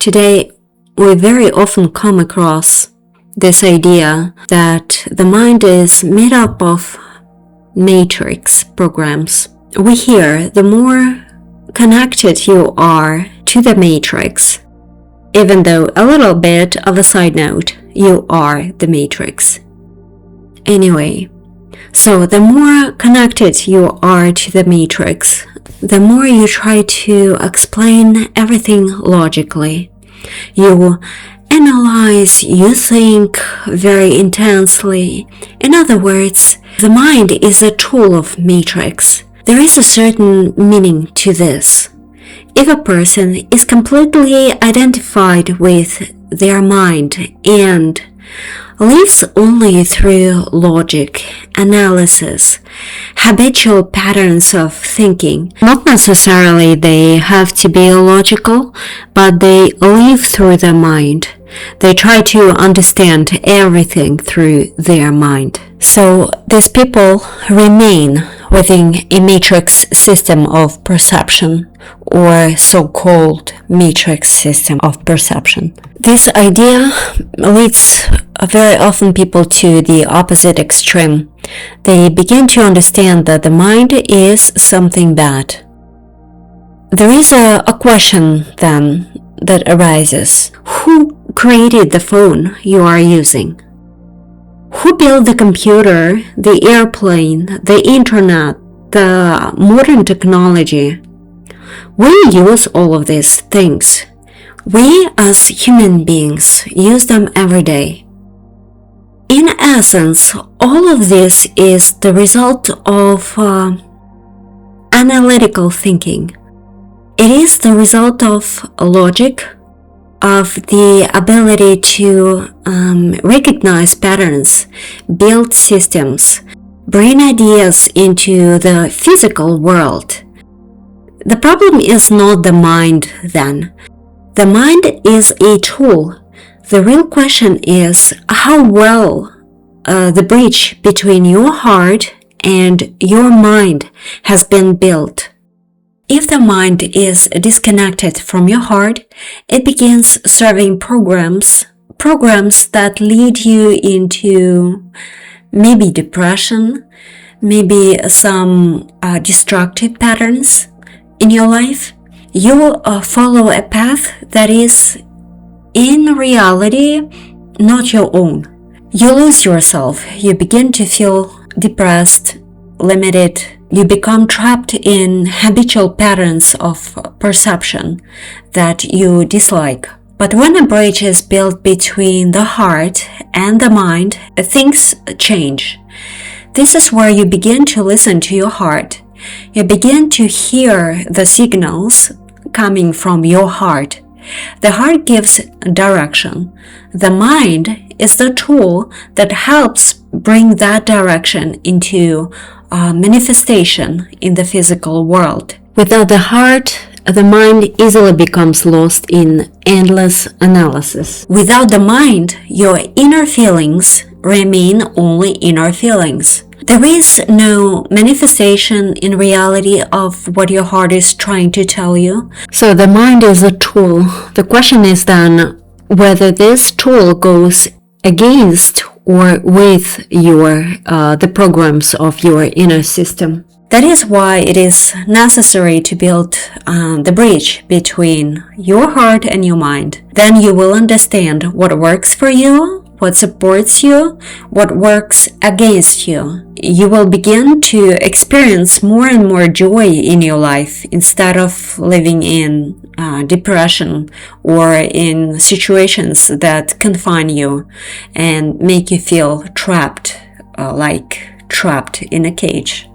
Today, we very often come across this idea that the mind is made up of matrix programs. We hear the more connected you are to the matrix, even though a little bit of a side note, you are the matrix. Anyway, so the more connected you are to the matrix, the more you try to explain everything logically. You analyze, you think very intensely. In other words, the mind is a tool of matrix. There is a certain meaning to this. If a person is completely identified with their mind and lives only through logic, analysis, habitual patterns of thinking. Not necessarily they have to be illogical, but they live through the mind. They try to understand everything through their mind. So these people remain within a matrix system of perception, or so-called matrix system of perception. This idea leads very often people to the opposite extreme. They begin to understand that the mind is something bad. There is a question then that arises. Who created the phone you are using? Who built the computer, the airplane, the internet, the modern technology? We use all of these things. We as human beings use them every day. In essence, all of this is the result of analytical thinking. It is the result of logic, of the ability to recognize patterns, build systems, bring ideas into the physical world. The problem is not the mind then. The mind is a tool. The real question is how well the bridge between your heart and your mind has been built. If the mind is disconnected from your heart, it begins serving programs that lead you into maybe depression, maybe some destructive patterns in your life. You will follow a path that is in reality not your own. You lose yourself. You begin to feel depressed, limited. You become trapped in habitual patterns of perception that you dislike. But when a bridge is built between the heart and the mind, things change. This is where you begin to listen to your heart. You begin to hear the signals coming from your heart. The heart gives direction. The mind is the tool that helps bring that direction into manifestation in the physical world. Without the heart, the mind easily becomes lost in endless analysis. Without the mind, your inner feelings remain only inner feelings. There is no manifestation in reality of what your heart is trying to tell you. So the mind is a tool. The question is then whether this tool goes against or with the programs of your inner system. That is why it is necessary to build the bridge between your heart and your mind. Then you will understand what works for you, what supports you, what works against you. You will begin to experience more and more joy in your life instead of living in depression or in situations that confine you and make you feel trapped, like trapped in a cage.